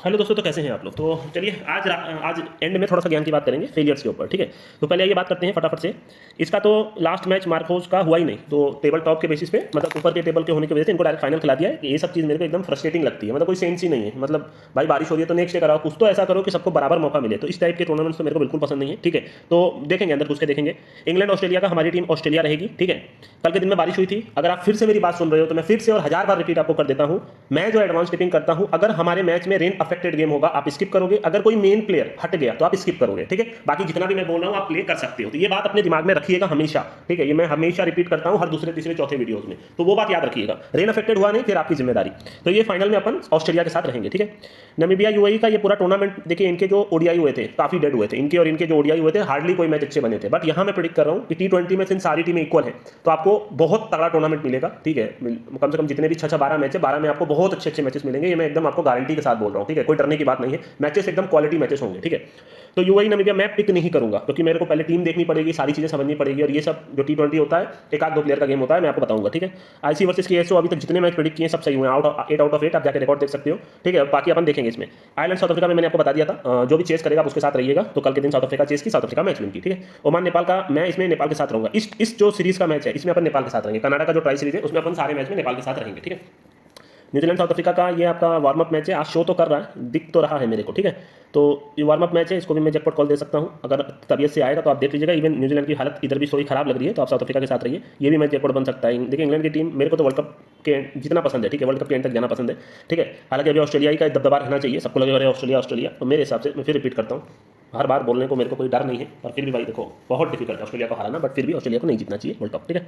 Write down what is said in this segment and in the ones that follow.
Hello दोस्तों, तो कैसे हैं आप लोग। तो चलिए आज एंड में थोड़ा सा ज्ञान की बात करेंगे फेलियर्स के ऊपर। ठीक है, तो पहले ये बात करते हैं फटाफट से। इसका तो लास्ट मैच मार्कोस का हुआ ही नहीं, तो टेबल टॉप के बेसिस पे मतलब ऊपर के टेबल के होने की वजह से इनको डायरेक्ट फाइनल खिला दिया है। ये सब चीज़ मेरे को एकदम फ्रस्ट्रेटिंग लगती है। मतलब कोई सेंस ही नहीं है। मतलब भाई बारिश हो रही है तो नेक्स्ट डे कराओ, कुछ तो ऐसा करो कि सबको बराबर मौका मिले। तो इस टाइप के टूर्नामेंट्स तो मेरे को बिल्कुल पसंद नहीं है। ठीक है, तो देखेंगे अंदर घुस के देखेंगे। इंग्लैंड ऑस्ट्रेलिया का हमारी टीम ऑस्ट्रेलिया रहेगी। ठीक है, कल के दिन में बारिश हुई थी। अगर आप फिर से मेरी बात सुन रहे हो तो मैं फिर से और 1000 बार रिपीट आपको कर देता हूं, मैं जो एडवांस टिपिंग करता हूं, अगर हमारे मैच में रेन अफेक्टेड गेम होगा आप स्किप करोगे, अगर कोई मेन प्लेयर हट गया तो आप स्किप करोगे। ठीक है, बाकी जितना भी मैं बोल रहा हूं आप प्ले कर सकते हो। तो ये बात अपने दिमाग में रखिएगा हमेशा। ठीक है, ये मैं हमेशा रिपीट करता हूं हर दूसरे तीसरे चौथे वीडियोस में, तो वो बात याद रखिएगा। रेन अफेक्टेड हुआ नहीं फिर आपकी जिम्मेदारी। तो ये फाइनल में अपन ऑस्ट्रेलिया के साथ रहेंगे। ठीक है, नामीबिया यूएई का ये पूरा टूर्नामेंट देखिए, इनके जो ओडीआई हुए थे काफी डेड हुए थे, इनके और इनके जो ओडीआई हुए थे हार्डली कोई मैच अच्छे बने थे। बट यहां मैं प्रेडिक्ट कर रहा हूं कि टी20 में सिंस सारी टीमें इक्वल है तो आपको बहुत तगड़ा टूर्नामेंट मिलेगा। ठीक है, कम से कम जितने भी 6-12 मैच है, 12 में आपको बहुत अच्छे अच्छे मैचेस मिलेंगे। ये मैं एकदम आपको गारंटी के साथ बोल रहा हूं। ठीक है, कोई डरने की बात नहीं है, मैचेस एकदम क्वालिटी मैचेस होंगे। ठीक है, तो यूएई नामीबिया मैं पिक नहीं करूंगा क्योंकि मेरे को पहले टीम देखनी पड़ेगी, सारी चीजें समझनी पड़ेगी। और ये सब जो टी20 होता है एक आध दो प्लेयर का गेम होता है, मैं आपको बताऊंगा। ठीक है, आईसी वर्सेस केएसओ अभी तक जितने मैच प्रेडिक्ट किए सब सही हुए, 8 आउट ऑफ 8 आप जाके रिकॉर्ड देख सकते हो। ठीक है, बाकी अपन देखेंगे इसमें। आयरलैंड साउथ अफ्रीका में मैंने आपको बता दिया था, जो भी चेस करेगा उसके साथ रहिएगा। तो कल के दिन साउथ अफ्रीका चेस की, साउथ अफ्रीका मैच विन की। ठीक है, ओमान नेपाल का मैं इसमें नेपाल के साथ रहूंगा। इस जो सीरीज का मैच है इसमें अपन नेपाल के साथ रहेंगे। कनाडा का जो ट्राई सीरीज है उसमें अपन सारे मैच में नेपाल के साथ रहेंगे। ठीक है, न्यूजीलैंड साउथ अफ्रीका का ये आपका वार्म अप मैच है। आज शो तो कर रहा है, दिख तो रहा है मेरे को। ठीक है, तो ये वार्म अप मैच है, इसको भी मैं जैकपॉट कॉल दे सकता हूं। अगर तबियत से आएगा तो आप देख लीजिएगा। इवन न्यूजीलैंड की हालत इधर भी थोड़ी खराब लग रही है तो आप साउथ अफ्रीका के साथ रहिए, ये भी मैच जैकपॉट बन सकता है। देखिए इंग्लैंड की टीम मेरे को तो वर्ल्ड कप के जितना पसंद है। ठीक है, वर्ल्ड कप के एंड तक जाना पसंद है। ठीक है, हालांकि अभी ऑस्ट्रेलिया का दबदबा रहना चाहिए, सबको लगे अरे ऑस्ट्रेलिया ऑस्ट्रेलिया। तो मेरे हिसाब से मैं फिर रिपीट करता हूँ, हर बार बोलने को मेरे को कोई डर नहीं है, और फिर भी भाई देखो बहुत डिफिकल्ट है ऑस्ट्रेलिया को हराना, बट फिर भी ऑस्ट्रेलिया को नहीं जीतना चाहिए वर्ल्ड कप। ठीक है,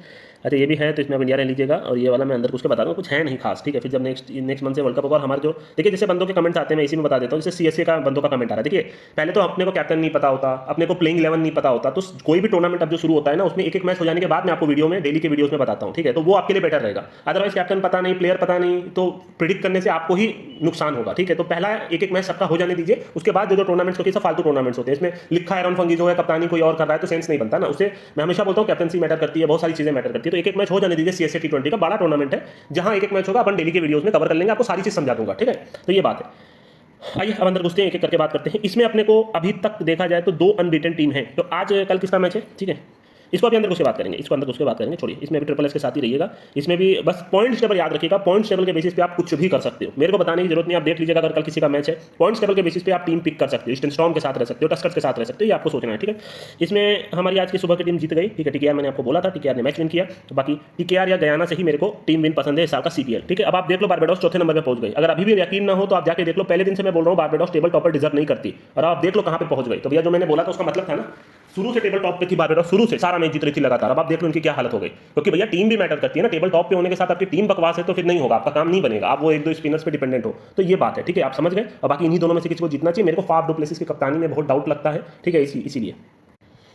अच्छा ये भी है तो इसमें आप इंडिया रह लीजिएगा। और ये वाला मैं अंदर उसके बता दूँ कुछ है नहीं खास। ठीक है, फिर जब नेक्स्ट मंथ से वर्ल्ड कप होगा और हमारे जो देखिए जैसे बंदों के कमेंट्स आते हैं, मैं इसी में बता देता हूँ। जैसे सीएसए का बंदों का कमेंट आ रहा है, देखिए पहले तो अपने को कैप्टन नहीं पता होता, अपने को प्लेइंग 11 नहीं पता होता। तो कोई भी टूर्नामेंट अब जो शुरू होता है ना उसमें एक एक मैच हो जाने के बाद मैं आपको वीडियो में डेली के वीडियोस में बताता हूँ। ठीक है, तो वो आपके लिए बेटर रहेगा। अदरवाइज कैप्टन पता नहीं, प्लेयर पता नहीं, तो प्रिडिक्ट करने से आपको ही नुकसान होगा। ठीक है, तो पहला एक मैच सबका हो जाने दीजिए, उसके बाद जो टूर्नामेंट्स होते हैं सब फालतू टूर्नामेंट्स होते हैं, इसमें लिखा है फंगी जो है कप्तानी कोई और कर रहा है तो सेंस नहीं बनता ना। उसे मैं हमेशा बोलता हूं कैप्टनसी मैटर करती है, बहुत सारी चीजें मैटर करती है। तो एक एक मैच हो जाने दीजिए। सीएसए टी20 का बड़ा टूर्नामेंट है जहां एक एक मैच होगा, अपन डेली के वीडियोस में कवर कर लेंगे, आपको सारी चीज समझा दूंगा। ठीक है, तो ये बात है। आइए अब अंदर घुसते हैं, एक एक करके बात करते हैं। इसमें अपने को अभी तक देखा जाए तो 2 अनबीटन टीम है। तो आज कल किसका मैच है, ठीक है, इसको अभी अंदर घुस के बात करेंगे, इसको अंदर घुस के बात करेंगे, छोड़िए। इसमें भी ट्रिपल एस के साथ ही रहिएगा। इसमें भी बस पॉइंट्स टेबल याद रखिएगा, पॉइंट्स टेबल के बेसिस पे आप कुछ भी कर सकते हो, मेरे को बताने की जरूरत नहीं, आप देख लीजिएगा। अगर कल किसी का मैच है पॉइंट्स टेबल के बेसिस पे आप टीम पिक कर सकते हो, ईस्टर्न स्टॉर्म के साथ रह सकते हो, टस्कर्स के साथ रह सकते हो, ये आपको सोचना है। ठीक है, इसमें हमारी आज की सुबह की टीम जीत गई। ठीक है, टीकेआर मैंने आपको बोला था, टीकेआर ने मैच विन किया। तो बाकी टीकेआर या गयाना से ही मेरे को टीम विन पसंद है इस साल का सीपीएल। ठीक है, अब आप देख लो बारबेडोस चौथे नंबर पर पहुंच गई। अगर अभी भी यकीन ना हो तो आप जाके देख लो, पहले दिन से मैं बोल रहा हूँ बारबेडोस टेबल टॉपर डिजर्व नहीं करती, और आप देख लो कहां पे पहुंच गई। तो भैया जो मैंने बोला था उसका मतलब था ना, शुरू से टेबल टॉप पे थी बारबेडोस, शुरू से सारा मैच जीत रही थी लगातार। अब आप देख लो इनकी क्या हालत हो गई, क्योंकि भैया टीम भी मैटर करती है ना। टेबल टॉप पे होने के साथ आपकी टीम बकवास है तो फिर नहीं होगा, आपका काम नहीं बनेगा, आप वो एक दो स्पिनर्स पे डिपेंडेंट हो। तो ये बात है। ठीक है, आप समझ गए। और बाकी इन्हीं दोनों में से किसी को जीतना चाहिए। मेरे को फाफ डू प्लेसिस की कप्तानी में बहुत डाउट लगता है। ठीक है, इसीलिए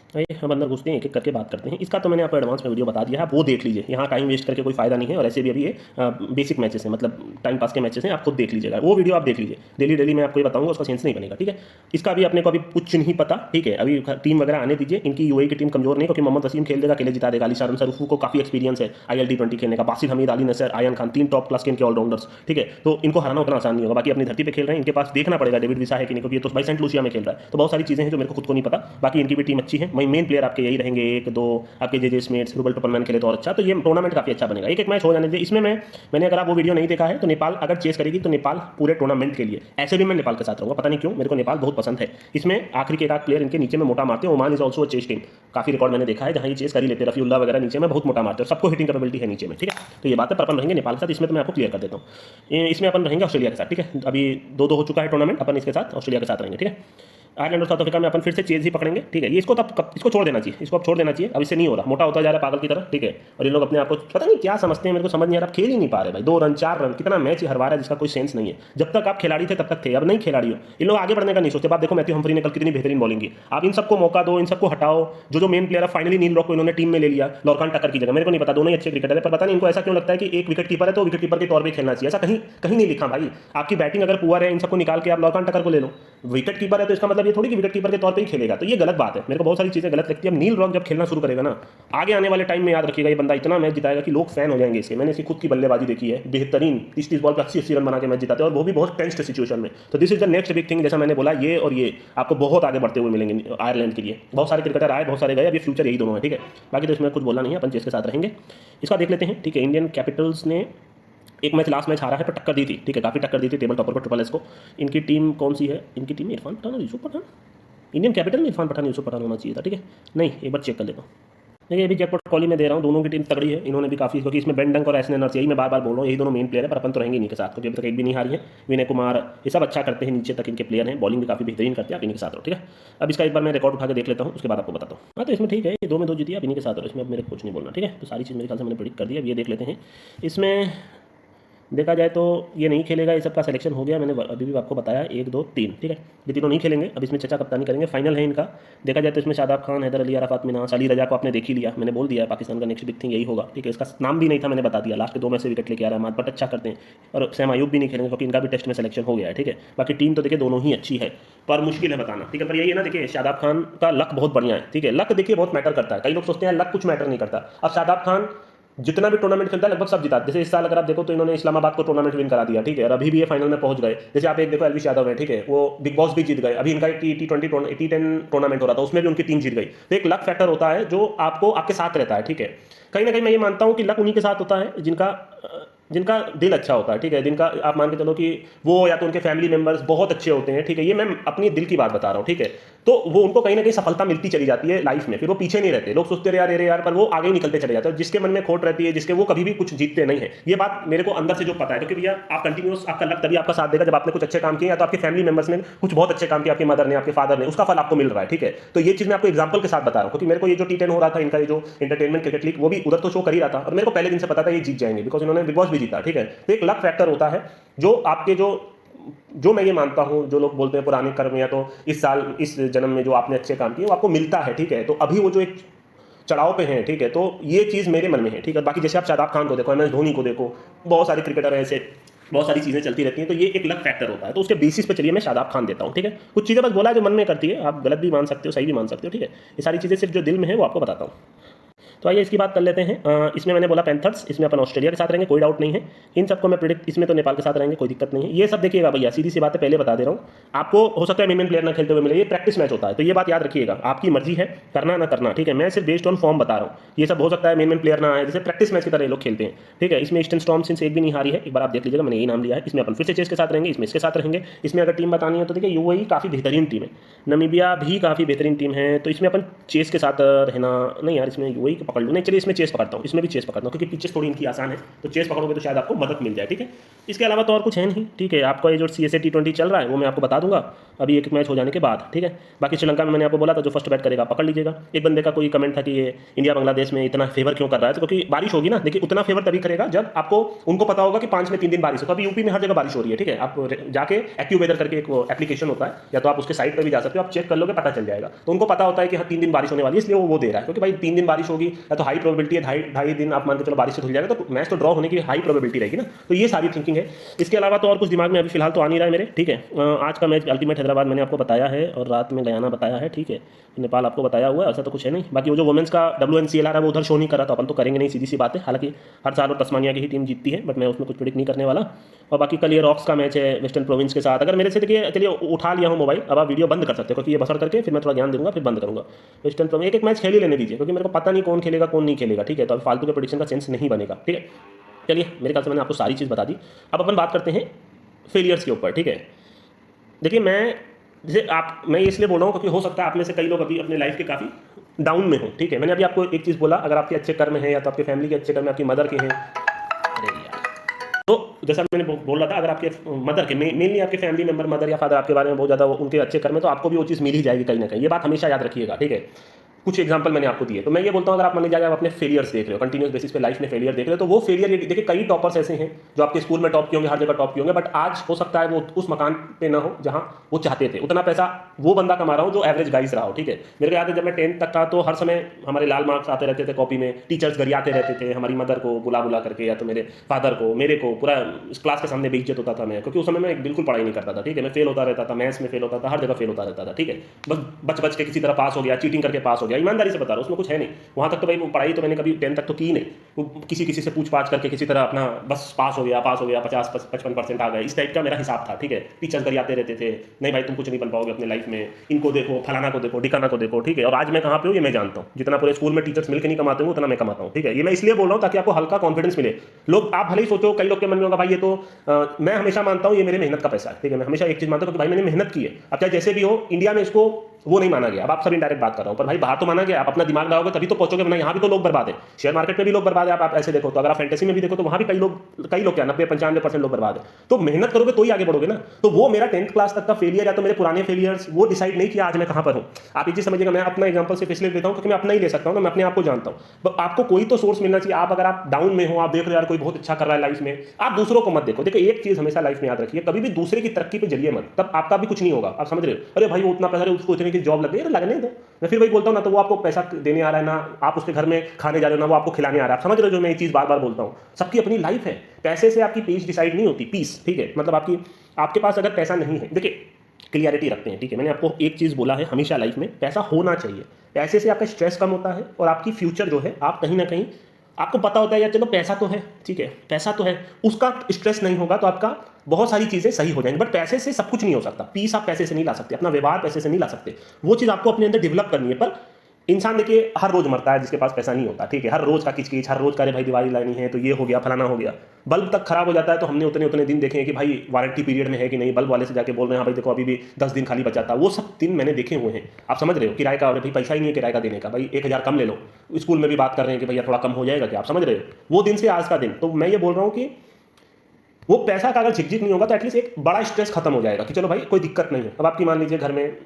आइए हम अंदर घुसते हैं, एक एक करके बात करते हैं। इसका तो मैंने आपको एडवांस में वीडियो बता दिया है, वो देख लीजिए। यहाँ टाइम वेस्ट करके कोई फायदा नहीं है, और ऐसे भी अभी ये बेसिक मैचेस हैं, मतलब टाइम पास के मैचेस हैं, आप खुद देख लीजिएगा। वो वीडियो आप देख लीजिए, डेली डेली मैं आपको ये बताऊंगा, उसका सेंस नहीं बनेगा। ठीक है, इसका भी अपने को अभी कुछ नहीं पता। ठीक है, अभी टीम वगैरह आने दीजिए। इनकी यूएई की टीम कमजोर नहीं, क्योंकि मोहम्मद वसीम खेल देगा, अकेले जिता देगा। अली शारम सरूफू को काफी एक्सपीरियंस है IL T20 खेलने का, बासित हमीद, अली नसर, आयन खान, 3 टॉप क्लास के इनके ऑलराउंडर्स। ठीक है, तो इनको हराना उतना आसान नहीं होगा। बाकी अपनी धरती पे खेल रहे हैं, इनके पास देखना पड़ेगा डेविड विसा है कि नहीं, क्योंकि ये तो भाई सेंट लूसिया में खेल रहा है। तो बहुत सारी चीजें हैं जो मेरे को खुद को नहीं पता। बाकी इनकी भी टीम अच्छी है, मेन प्लेयर आपके यही रहेंगे, 1-2 आपके जे स्मिथ, रूबल टोपलमैन खेले तो और अच्छा। तो ये टूर्नामेंट काफी अच्छा बनेगा। एक एक मैच हो जाने दीजिए। इसमें मैंने अगर आप वो वीडियो नहीं देखा है तो नेपाल अगर चेस करेगी तो नेपाल पूरे टूर्नामेंट के लिए, ऐसे भी मैं नेपाल के साथ रहूंगा। पता नहीं क्यों मेरे को नेपाल बहुत पसंद है। इसमें आखिरी के एक आध प्लेयर इनके नीचे में मोटा मारते हैं। Oman is also chase team, काफी रिकॉर्ड मैंने देखा है जहां ये चेस कर ही लेते हैं। रफीउल्ला वगैरह नीचे में बहुत मोटा मारते हैं, सबको हिटिंग कैपेबिलिटी है नीचे में। ठीक है, तो ये बात है, पर अपन रहेंगे नेपाल के साथ। इसमें तो मैं आपको क्लियर कर देता हूँ। इसमें अपन रहेंगे ऑस्ट्रेलिया के साथ। ठीक है, अभी 2-2 हो चुका है टूर्नामेंट, अपन इसके साथ ऑस्ट्रेलिया के साथ रहेंगे। ठीक है, आयरलैंड और साउथ अफ्रीका में अपन फिर से चेज ही पकड़ेंगे। ठीक है, ये इसको छोड़ देना चाहिए, इसको अब छोड़ देना चाहिए। अब इससे नहीं हो रहा, मोटा होता जा रहा है पागल की तरह। ठीक है, और ये लोग अपने आप को पता नहीं क्या समझते हैं, मेरे को समझ नहीं आ रहा। खेल ही नहीं पा रहे भाई, 2 रन 4 रन कितना मैच हरवा रहा है जिसका कोई सेंस नहीं है। जब तक आप खिलाड़ी थे तब तक थे, अब नहीं खिलाड़ी हो। इन लोग आगे बढ़ने का नहीं सोचते। बात देखो मैथ्यू हम्फ्री ने कल कितनी बेहतरीन बॉलिंग की। आप इन सबको मौका दो, इन सबको हटाओ। जो मेन प्लेयर है फाइनली नील रॉक को इन्होंने टीम में ले लिया, लॉर्कान टक्कर की जगह। मेरे को नहीं पता, दोनों ही अच्छे क्रिकेटर है, पर पता नहीं इनको ऐसा क्यों लगता है कि एक विकेट कीपर है तो विकेट कीपर के तौर पर खेलना चाहिए। ऐसा कहीं कहीं नहीं लिखा भाई। आपकी बैटिंग अगर पुअर है, इन सबको निकाल के आप लॉर्कान टक्कर को ले लो। विकेट कीपर है तो इसका मतलब ये थोड़ी कि विकेट कीपर के तौर पे ही खेलेगा, तो ये गलत बात है। मेरे को बहुत सारी चीज़ें गलत लगती है। अब नील रॉक जब खेलना शुरू करेगा ना, आगे आने वाले टाइम में याद रखिएगा, ये बंदा इतना मैच जिताएगा कि लोग फैन हो जाएंगे इसके। मैंने इसकी खुद की बल्लेबाजी देखी है, बेहतरीन 30-30 बॉल पर 80-80 रन बना के मैच जिताते हैं, और वो भी बहुत टेंस्ड सिचुएशन में। तो this is the next big thing. जैसा मैंने बोला, ये और ये आपको बहुत आगे बढ़ते हुए मिलेंगे आयरलैंड के लिए। बहुत सारे क्रिकेटर आए, बहुत सारे गए, अभी फ्यूचर यही दोनों है, ठीक है। बाकी तो इसमें कुछ बोलना नहीं है, अपन चेस के साथ रहेंगे। इसका देख लेते हैं, ठीक है। इंडियन कैपिटल्स ने एक मैच लास्ट मैच हारा है, पर टक्कर दी थी, ठीक है, काफ़ी टक्कर दी थी टेबल टॉपर को, ट्रिपल एस को। इनकी टीम कौन सी है? इनकी टीम में इरफान पठान और यूसुफ पठान। इंडियन कैपिटल में इरफान पठान यूसुफ पठान होना चाहिए था, ठीक है। नहीं, एक बार चेक कर लेता हूँ। देखिए, अभी जैकपॉट कॉली में दे रहा हूँ, दोनों की टीम तगड़ी है। इन्होंने भी काफ़ी, क्योंकि इसमें बेन डंक और एसन एनर्जी, यही मैं बार बार बोल रहा हूँ, यही दोनों मेन प्लेयर है, पर अपन तो रहेंगे इन्हीं के साथ, क्योंकि अभी तक एक भी नहीं हारी है। विनय कुमार, ये सब अच्छा करते हैं, नीचे तक इनके प्लेयर हैं, बॉलिंग भी काफ़ी बेहतरीन करते हैं। आप इन्हीं के साथ रहो, ठीक है। अब इसका एक बार मैं रिकॉर्ड उठा के देख लेता हूँ, उसके बाद आपको बताता हूँ। हाँ, तो इसमें ठीक है, ये 2 में 2 जीती, आप इन्हीं के साथ रहो, इसमें अब मेरे कुछ नहीं बोलना, ठीक है। तो सारी चीज़ मेरे ख्याल से मैंने प्रेडिक्ट कर दिया। अब ये देख लेते हैं, इसमें देखा जाए तो ये नहीं खेलेगा, ये सबका सिलेक्शन हो गया, मैंने अभी भी आपको बताया 1 2 3, ठीक है। ये तीनों नहीं खेलेंगे। अब इसमें चचा कप्तानी करेंगे, फाइनल है इनका। देखा जाए तो इसमें शादाब खान, हैदर अली, अराफात मिनास, अली रजा को आपने देख ही लिया, मैंने बोल दिया है पाकिस्तान का नेक्स्ट बिग थिंग यही होगा, ठीक है। इसका नाम भी नहीं था, मैंने बता दिया। लास्ट के 2 मैच से विकेट लेके आ रहा है, मात बट अच्छा करते हैं। और सैम अयूब भी नहीं खेलेंगे, क्योंकि इनका भी टेस्ट में सिलेक्शन हो गया है, ठीक है। बाकी टीम तो देखिए दोनों ही अच्छी है, पर मुश्किल है बताना, ठीक है। पर यही है ना, देखिए शादाब खान का लक बहुत बढ़िया है, ठीक है। लक देखिए बहुत मैटर करता है। कई लोग सोचते हैं लक कुछ मैटर नहीं करता। अब शादाब खान जितना भी टूर्नामेंट खेलता है लगभग सब जिता। जैसे इस साल अगर आप देखो तो इन्होंने इस्लामाबाद को टूर्नामेंट विन करा दिया, ठीक है। और अभी भी ये फाइनल में पहुंच गए। जैसे आप एक देखो, एलविश यादव है, ठीक है, वो बिग बॉस भी जीत गए। अभी इनका T20 T10 टूर्नामेंट हो रहा था, उसमें भी उनकी टीम जीत गई। तो एक लक फैक्टर होता है जो आपको आपके साथ रहता है, ठीक है। कहीं ना कहीं मैं ये मानता हूँ कि लक उन्हीं के साथ होता है जिनका दिल अच्छा होता है, ठीक है। जिनका आप मान के चलो कि वो या तो उनके फैमिली मेंबर्स बहुत अच्छे होते हैं, ठीक है। ये मैं अपनी दिल की बात बता रहा हूँ, ठीक है। तो वो उनको कहीं ना कहीं सफलता मिलती चली जाती है लाइफ में, फिर वो पीछे नहीं रहते। लोग सोचते रहे यार अरे यार, पर वो आगे ही निकलते चले जाते हैं। जिसके मन में खोट रहती है, जिसके वो कभी भी कुछ जीतते नहीं है, ये बात मेरे को अंदर से जो पता है। क्योंकि भैया आप कंटिन्यूस, आपका लक तभी आपका साथ देगा जब आपने कुछ अच्छे काम किए, या तो आपके फैमिली मेंबर्स ने कुछ बहुत अच्छे काम किया, आपकी मदर ने, आपके फादर ने, उसका फल आपको मिल रहा है, ठीक है। तो ये चीज मैं आपको एग्जाम्पल के साथ बता रहा हूँ, क्योंकि मेरे को ये जो T10 हो रहा था, इनका ये जो एंटरटेनमेंट क्रिकेट लीग, वो भी उधर तो शो कर ही रहा था, और मेरे को पहले दिन से पता था ये जीत जाएंगे, बिकॉज इन्होंने बिग बॉस भी जीता, ठीक है। तो एक लक फैक्टर होता है जो आपके जो मैं ये मानता हूं, जो लोग बोलते हैं पुराने कर्म, या तो इस साल इस जन्म में जो आपने अच्छे काम किए वो आपको मिलता है, ठीक है। तो अभी वो जो एक चढ़ाव पे हैं, ठीक है। तो ये चीज़ मेरे मन में है, ठीक है। बाकी जैसे आप शादाब खान को देखो, MS धोनी को देखो, बहुत सारे क्रिकेटर हैं ऐसे, बहुत सारी चीज़ें चलती रहती हैं। तो ये एक लक फैक्टर होता है, तो उसके बेसिस पे चलिए मैं शादाब खान देता हूँ, ठीक है। कुछ चीज़ें बस बोला जो मन में करती है, आप गलत भी मान सकते हो, सही भी मान सकते हो, ठीक है। ये सारी चीज़ें सिर्फ जो दिल में है वो आपको बताता हूँ। तो आइए इसकी बात कर लेते हैं। इसमें मैंने बोला पैंथर्स, इसमें अपन ऑस्ट्रेलिया के साथ रहेंगे, कोई डाउट नहीं है। इन सबको मैं प्रिडिक्ट, इसमें तो नेपाल के साथ रहेंगे, कोई दिक्कत नहीं है। ये सब देखिएगा भैया, सीधी सी बात है, पहले बता दे रहा हूँ आपको। हो सकता है मेन प्लेयर ना खेलते हुए मिले, ये प्रैक्टिस मैच होता है, तो ये बात याद रखिएगा। आपकी मर्जी है करना ना करना, ठीक है। मैं सिर्फ बेस्ड ऑन फॉर्म बता रहा हूँ। ये सब हो सकता है मेन प्लेयर ना आए, जैसे प्रैक्टिस मैच की तरह ये लोग खेलते हैं, ठीक है। इसमें ईस्टर्न स्टॉर्म से एक भी नहीं हारी है, एक बार आप देख लीजिएगा, मैंने यही नाम लिया है। इसमें अपन फिर से चेस के साथ रहेंगे, इसमें इसके साथ रहेंगे। इसमें अगर टीम बतानी है तो देखिए UAE काफ़ी बेहतरीन टीम है, नमीबिया भी काफ़ी बेहतरीन टीम है। तो इसमें अपन चेस के साथ रहना, नहीं यार इसमें UAE को पकड़ लो, नहीं चलिए इसमें चेस पकड़ता हूँ, इसमें भी चेस पकड़ता हूँ, क्योंकि पिचेस थोड़ी इनकी आसान है, तो चेस पकड़ोगे तो शायद आपको मदद मिल जाए, ठीक है। इसके अलावा तो और कुछ है नहीं, ठीक है। आपका ये जो CSA T20 चल रहा है वो मैं आपको बता दूंगा अभी एक मैच हो जाने के बाद, ठीक है। बाकी श्रीलंका में मैंने आपको बोला था जो फर्स्ट बैट करेगा पकड़ लीजिएगा। एक बंदे का कोई कमेंट था कि ये इंडिया बांग्लादेश में इतना फेवर क्यों कर रहा है, तो क्योंकि बारिश होगी ना। देखिए उतना फेवर तभी करेगा जब आपको उनको पता होगा कि 5 में 3 दिन बारिश हो। तो अभी यूपी में हर जगह बारिश हो रही है, ठीक है। आप जाके एक्टिव वेदर करके एक एप्लीकेशन होता है, या तो आप उसके साइट पर भी जा सकते हो, आप चेक कर लोगे पता चल जाएगा। तो उनको पता होता है कि हाँ 3 दिन बारिश होने वाली है, इसलिए वो दे रहा है, क्योंकि भाई 3 दिन बारिश होगी, या तो हाई प्रोबेबिलिटी है, ढाई दिन आप मान के चलो बारिश से धुल जाएगा, तो मैच तो ड्रॉ होने की हाई प्रोबेबिलिटी रहेगी ना। तो ये सारी थिंकिंग है। इसके अलावा तो और कुछ दिमाग में अभी फिलहाल तो आ नहीं रहा है मेरे, ठीक है। आज का मैच अल्टीमेट हैदराबाद मैंने आपको बताया है, और रात में गयाना बताया है, ठीक है। नेपाल आपको बताया हुआ है, ऐसा तो कुछ है नहीं। बाकी वो जो वुमेंस का WNCL है वो उधर शो नहीं करा, तो अपन तो करेंगे नहीं, सीधी सी बात है। हालांकि हर साल वो तस्मानिया की ही टीम जीतती है, बट मैं उसमें कुछ प्रेडिक्ट नहीं करने वाला। और बाकी कल ये रॉक्स का मैच है वेस्टर्न प्रोविंस के साथ। अगर मेरे से देखिए चलिए उठा लिया हूँ मोबाइल, अब आप वीडियो बंद कर सकते हो, क्योंकि ये बसर करके फिर मैं थोड़ा ज्ञान दूंगा, फिर बंद करूँगा। वेस्टर्न प्रोविंस एक मैच खेल ही लेने दीजिए, क्योंकि मेरे को पता नहीं कौन खेलेगा कौन नहीं खेलेगा, ठीक है। तो अब फालतू के प्रेडिक्शन का सेंस नहीं बनेगा, ठीक है। चलिए मेरे ख्याल से मैंने आपको सारी चीज़ बता दी। अब अपन बात करते हैं फेलियर्स के ऊपर, ठीक है। देखिए मैं इसलिए बोल रहा हूँ क्योंकि हो सकता है आप में से कई लोग अभी अपने लाइफ के काफ़ी डाउन में हो, ठीक है। मैंने अभी आपको एक चीज़ बोला, अगर आपके अच्छे कर्म हैं, या तो आपके फैमिली के अच्छे कर्म, आपकी मदर के हैं, अरे यार, तो जैसा मैंने बोल रहा था, अगर आपके मदर के मेनली आपके फैमिली मेंबर मदर या फादर आपके बारे में बहुत ज़्यादा उनके अच्छे कर्म है, तो आपको भी वो चीज़ मिल ही जाएगी कहीं ना कहीं। ये बात हमेशा याद रखिएगा, ठीक है। कुछ एग्जांपल मैंने आपको दिए। तो मैं ये बोलता हूँ, अगर आप मान लीजिए आप अपने फेलियर्स देख रहे हो, कंटिन्यूस बेसिस पे लाइफ में फेलियर देख रहे हो, तो वो फेलियर, देखिए कई टॉपर्स ऐसे हैं जो आपके स्कूल में टॉप किए होंगे, हर जगह टॉप किए होंगे, बट आज हो सकता है वो उस मकान पे ना हो जहां वो चाहते थे। उतना पैसा वो बंदा कमा रहा हो जो एवरेज गाइस रहा हो, ठीक है। मेरे को याद है जब मैं 10th तक था तो हर समय हमारे लाल मार्क्स आते रहते थे कॉपी में, टीचर्स गरियाते रहते थे हमारी मदर को बुला बुला करके, या तो मेरे फादर को, मेरे को, पूरा क्लास के सामने बेइज्जत होता था मैं, क्योंकि उस समय मैं बिल्कुल पढ़ाई नहीं करता था, ठीक है। मैं फेल होता रहता था, मैथ्स में फेल होता था, हर जगह फेल होता रहता था, ठीक है। बस बच बच के किसी तरह पास हो गया, चीटिंग करके पास हो गया, ईमानदारी से बता रहा हूँ, उसमें कुछ है नहीं। वहाँ तक तो भाई वो पढ़ाई तो मैंने कभी 10 तक तो की नहीं, वो किसी किसी से पूछ पाछ करके किसी तरह अपना बस पास हो गया, 50-55% आ गया, इस टाइप का मेरा हिसाब था, ठीक है। टीचर्स गरियाते रहते थे, नहीं भाई तुम कुछ नहीं बन पाओगे अपने लाइफ में, इनको देखो, फलाना को देखो, ढिकाना को देखो, ठीक है। और आज मैं कहाँ पे हूँ ये मैं जानता हूँ, जितना पूरे स्कूल में टीचर्स मिलकर नहीं कमाते हूँ उतना मैं कमाता हूँ, ठीक है। ये मैं इसलिए बोल रहा हूँ ताकि आपको हल्का कॉन्फिडेंस मिले। लोग, आप भले ही सोचो, कई लोग के मन में होगा भाई ये तो मैं हमेशा मानता हूँ ये मेरे मेहनत का पैसा है, ठीक है। मैं हमेशा एक चीज मानता हूँ कि भाई मैंने मेहनत की है। अब चाहे जैसे भी हो, इंडिया में इसको वो नहीं माना गया, अब आप सब इनडायरेक्ट बात कर रहा हूँ, पर भाई बाहर तो माना गया। आप अपना दिमाग लगाओगे तभी तो पहुंचोगे, वरना यहाँ भी तो लोग बर्बाद है, शेयर मार्केट में भी लोग बर्बाद है। आप ऐसे देखो तो, अगर आप फैंटेसी में भी देखो तो वहाँ भी कई लोग क्या 90-95% लोग बर्बाद है। तो मेहनत करोगे तो ही आगे बढ़ोगे ना। तो वो मेरा 10th क्लास तक का फेलियर या तो मेरे पुराने फेलियर्स वो डिसाइड नहीं किया आज मैं कहाँ पर हूँ। आप ये चीज समझिएगा, मैं अपना एग्जाम्पल सिर्फ इसलिए देता हूँ क्योंकि मैं अपना ही ले सकता हूँ ना, मैं अपने आप को जानता हूँ। आपको कोई तो सोर्स मिलना चाहिए। आप अगर आप डाउन में हो, आप देख रहे हो यार कोई बहुत अच्छा कर रहा है लाइफ में, आप दूसरों को मत देखो। देखो एक चीज हमेशा लाइफ में याद रखिए, कभी भी दूसरे की तरक्की पे जलिए मत, तब आपका भी कुछ नहीं होगा। आप समझ रहे हो, अरे भाई वो उतना पैसा, उसको इतने की जॉब लग गई, लगने दो। मैं फिर वही बोलता हूँ, ना तो वो आपको पैसा देने आ रहा है, ना आप उसके घर में खाने जा रहे हो, ना वो आपको खिलाने आ रहा है। आप समझ रहे हो जो मैं ये चीज बार बार बोलता हूँ, सबकी अपनी लाइफ है। पैसे से आपकी पीस डिसाइड नहीं होती, पीस, ठीक है। मतलब आपके पास अगर पैसा नहीं है, देखिए क्लियरिटी रखते हैं, ठीक है। मैंने आपको एक चीज बोला है, हमेशा लाइफ में पैसा होना चाहिए। पैसे से आपका स्ट्रेस कम होता है और आपकी फ्यूचर जो है, आप कहीं ना कहीं आपको पता होता है यार चलो पैसा तो है, ठीक है, पैसा तो है, उसका स्ट्रेस नहीं होगा तो आपका बहुत सारी चीजें सही हो जाएंगी। बट पैसे से सब कुछ नहीं हो सकता, पीस आप पैसे से नहीं ला सकते, अपना व्यवहार पैसे से नहीं ला सकते। वो चीज आपको अपने अंदर डेवलप करनी है। पर इंसान देखिए हर रोज मरता है जिसके पास पैसा नहीं होता, ठीक है। हर रोज का किचकिच, हर रोज का, अरे भाई दिवाली लानी है तो ये हो गया, फलाना हो गया। बल्ब तक खराब हो जाता है तो हमने उतने उतने दिन देखे हैं कि भाई वारंटी पीरियड में है कि नहीं, बल्ब वाले से जाके बोल रहे हैं हाँ भाई देखो अभी भी 10 दिन खाली बचा था। वो सब दिन मैंने देखे हुए हैं। आप समझ रहे हो, किराए का, अरे भाई पैसा ही नहीं है किराए का देने का, भाई 1000 कम ले लो। स्कूल में भी बात कर रहे हैं कि भैया थोड़ा कम हो जाएगा क्या, आप समझ रहे हो, वो दिन से आज का दिन। तो मैं ये बोल रहा हूँ कि वो पैसा का अगर झिकझिक नहीं होगा तो एटलीस्ट एक बड़ा स्ट्रेस खत्म हो जाएगा कि चलो भाई कोई दिक्कत नहीं है। अब आपकी मान लीजिए घर में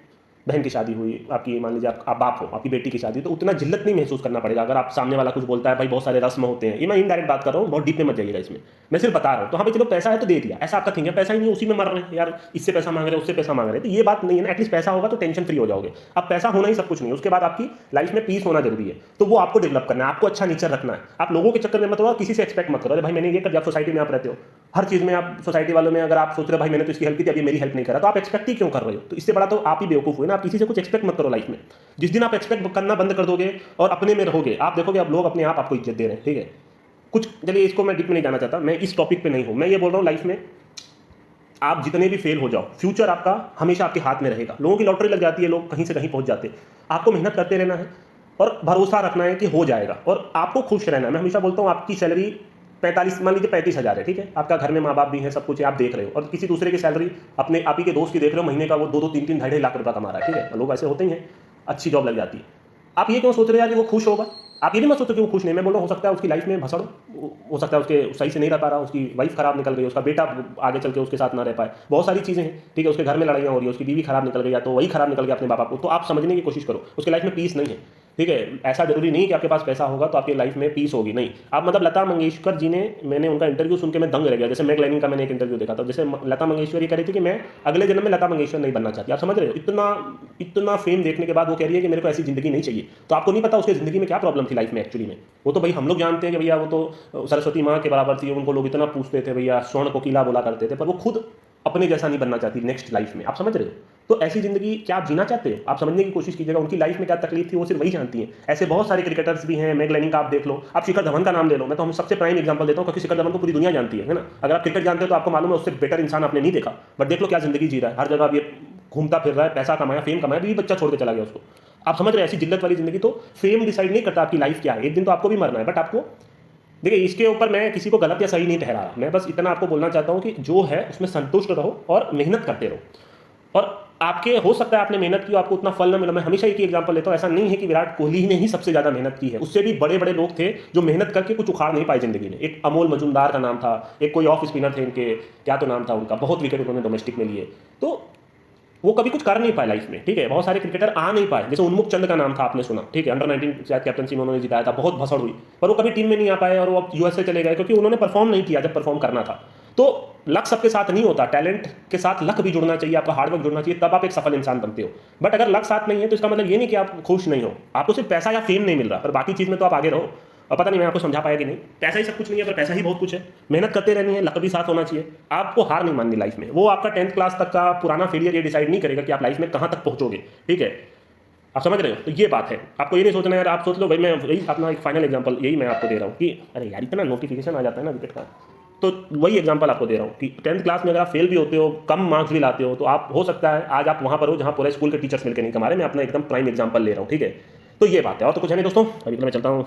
बहन की शादी हुई, आपकी मान लीजिए आप बाप हो, आपकी बेटी की शादी, तो उतना जिल्लत नहीं महसूस करना पड़ेगा। अगर आप सामने वाला कुछ बोलता है, भाई बहुत सारे रस्म होते हैं, ये मैं इनडायरेक्ट बात कर रहा हूँ, बहुत डीप में मत जाइएगा इसमें, मैं सिर्फ बता रहा हूँ। तो हाँ भाई चलो पैसा है तो दे दिया, ऐसा आपका थिंक है, पैसा ही नहीं उसी में मर रहे हैं यार, इससे पैसा मांग रहे हैं, उससे पैसा मांग रहे हैं, तो ये बात नहीं है ना। एटलीस्ट पैसा होगा तो टेंशन फ्री हो जाओगे। अब पैसा होना ही सब कुछ नहीं है, उसके बाद आपकी लाइफ में पीस होना जरूरी है। तो वो आपको डेवलप करना है, आपको अच्छा नेचर रखना है। आप लोगों के चक्कर में मत रहो, किसी से एक्सपेक्ट मत करो, अरे भाई मैंने ये कर दिया। आप सोसाइटी में आप रहते हो, हर चीज में आप सोसाइटी वालों में अगर आप सोच रहे हो भाई मैंने तो इसकी हेल्प की थी, अभी मेरी हेल्प नहीं करा, तो आप एक्सपेक्ट ही क्यों कर रहे हो। तो इससे बड़ा तो आप ही बेवकूफ हुए ना। आप किसी से कुछ एक्सपेक्ट मत करो लाइफ में। जिस दिन आप एक्सपेक्ट करना बंद कर दोगे और अपने में रहोगे, आप देखोगे अब लोग अपने आप आपको इज्जत दे रहे हैं, ठीक है। कुछ चलिए इसको मैं डीप में नहीं जाना चाहता, मैं इस टॉपिक पे नहीं हूं। मैं ये बोल रहा हूं लाइफ में आप जितने भी फेल हो जाओ, फ्यूचर आपका हमेशा आपके हाथ में रहेगा। लोगों की लॉटरी लग जाती है, लोग कहीं से कहीं पहुंच जाते हैं। आपको मेहनत करते रहना है और भरोसा रखना है कि हो जाएगा, और आपको खुश रहना है। मैं हमेशा बोलता हूँ आपकी सैलरी 45, मान लीजिए 35,000 है, ठीक है। आपका घर में माँ बाप भी है, सब कुछ है, आप देख रहे हो, और किसी दूसरे की सैलरी अपने आप ही के दोस्त की देख रहे हो, महीने का वो 2-2, 3-3, 2.5 लाख रुपया कमा रहा है, ठीक है। लोग ऐसे होते ही हैं, अच्छी जॉब लग जाती है। आप ये क्यों सोच रहे हो यार कि वो खुश होगा। आप ये भी मत सोचो कि वो खुश नहीं। मैं बोल रहा हूँ हो सकता है उसकी लाइफ में भसड़ हो सकता है, उसके सही से नहीं रह पा रहा, उसकी वाइफ खराब निकल गई, उसका बेटा आगे चल के उसके साथ ना रह पाए, बहुत सारी चीज़ें हैं, ठीक है। उसके घर में लड़ाइयाँ हो रही है, उसकी बीवी खराब निकल गई, या तो वही खराब निकल गया अपने बाबा को। तो आप समझने की कोशिश करो, उसकी लाइफ में पीस नहीं है, ठीक है। ऐसा जरूरी नहीं कि आपके पास पैसा होगा तो आपकी लाइफ में पीस होगी, नहीं। आप मतलब लता मंगेशकर जी ने, मैंने उनका इंटरव्यू सुन के मैं दंग रह गया। जैसे मैग लेनिन का मैंने एक इंटरव्यू देखा था, जैसे लता मंगेशकर ये कह रही थी कि मैं अगले जन्म में लता मंगेशकर नहीं बनना चाहती। आप समझ रहे हो, इतना फेम देखने के बाद वो कह रही है कि मेरे को ऐसी जिंदगी नहीं चाहिए। तो आपको नहीं पता उसकी जिंदगी में क्या प्रॉब्लम थी लाइफ में एक्चुअली में। वो तो भाई हम लोग जानते हैं कि भैया वो तो सरस्वती माँ के बराबर थी, उनको लोग इतना पूछते थे, भैया स्वर्ण को किला बोला करते थे, पर वो खुद अपने जैसा नहीं बनना चाहती नेक्स्ट लाइफ में। आप समझ रहे हो, तो ऐसी जिंदगी क्या आप जीना चाहते हो, आप समझने की कोशिश कीजिएगा। उनकी लाइफ में क्या तकलीफ थी वो सिर्फ वही जानती हैं। ऐसे बहुत सारे क्रिकेटर्स भी हैं, मैग लेनिन का आप देख लो, आप शिखर धवन का नाम ले लो, मैं तो हम सबसे प्राइम एग्जांपल देता हूं क्योंकि शिखर धवन को पूरी दुनिया जानती है ना। अगर आप क्रिकेट जानते हो तो आपको मालूम है उससे बेटर इंसान आपने नहीं देखा, बट देख लो क्या जिंदगी जी रहा है, हर जगह अब ये घूमता फिर रहा है, पैसा कमाया, फेम कमाया, भी बच्चा छोड़ के चला गया उसको। आप समझ रहे हैं, ऐसी जिल्लत वाली जिंदगी। तो फेम डिसाइड नहीं करता आपकी लाइफ क्या है, एक दिन तो आपको भी मरना है। बट आपको देखिए, इसके ऊपर मैं किसी को गलत या सही नहीं ठहरा रहा, मैं बस इतना आपको बोलना चाहता हूं कि जो है उसमें संतुष्ट रहो और मेहनत करते रहो। और आपके हो सकता है आपने मेहनत की, आपको उतना फल ना मिला। मैं हमेशा एक ही एग्जांपल लेता हूं, ऐसा नहीं है कि विराट कोहली ने ही सबसे ज्यादा मेहनत की है, उससे भी बड़े बड़े लोग थे जो मेहनत करके कुछ उखाड़ नहीं पाए जिंदगी में। एक अमोल मजूमदार का नाम था, एक कोई ऑफ स्पिनर थे इनके, क्या तो नाम था उनका, बहुत विकेट उन्होंने डोमेस्टिक में लिए। तो वो कभी कुछ कर नहीं पाए लाइफ में, ठीक है। बहुत सारे क्रिकेटर आ नहीं पाए, जैसे उन्मुख चंद का नाम था, आपने सुना, ठीक है, अंडर-19 शायद कैप्टनसी में उन्होंने जिताया था, बहुत भसड़ हुई, पर वो कभी टीम में नहीं आ पाए और वो यूएसए चले गए क्योंकि उन्होंने परफॉर्म नहीं किया जब परफॉर्म करना था। तो लक सबके साथ नहीं होता, टैलेंट के साथ लक भी जुड़ना चाहिए, आपका हार्डवर्क जुड़ना चाहिए, तब आप एक सफल इंसान बनते हो। बट अगर लक साथ नहीं है तो इसका मतलब ये नहीं कि आप खुश नहीं हो, आपको सिर्फ पैसा या फेम नहीं मिल रहा, पर बाकी चीज़ में तो आप आगे रहो। और पता नहीं मैं आपको समझा पाया कि नहीं, पैसा ही सब कुछ नहीं है, पर पैसा ही बहुत कुछ है। मेहनत करते रहनी है, लक भी साथ होना चाहिए, आपको हार नहीं माननी लाइफ में। वो आपका 10th क्लास तक का पुराना फेलियर ये डिसाइड नहीं करेगा कि आप लाइफ में कहाँ तक पहुँचोगे, ठीक है। आप समझ रहे हो, तो ये बात है। आपको ये नहीं सोचना यार, आप सोच लो भाई, मैं यही अपना एक फाइनल एग्जांपल यही मैं आपको दे रहा हूँ कि अरे यार इतना नोटिफिकेशन आ जाता है ना विकेट का, तो वही एग्जांपल आपको दे रहा हूँ कि 10th क्लास में अगर आप फेल भी होते हो, कम मार्क्स भी लाते हो, तो आप हो सकता है आज आप वहाँ पर हो जहाँ पूरे स्कूल के टीचर्स मिलकर नहीं कमा रहे। मैं अपना एकदम प्राइम एग्जांपल ले रहा हूँ, ठीक है। तो ये बात है, और तो कुछ है नहीं दोस्तों, अभी तो मैं चलता हूँ।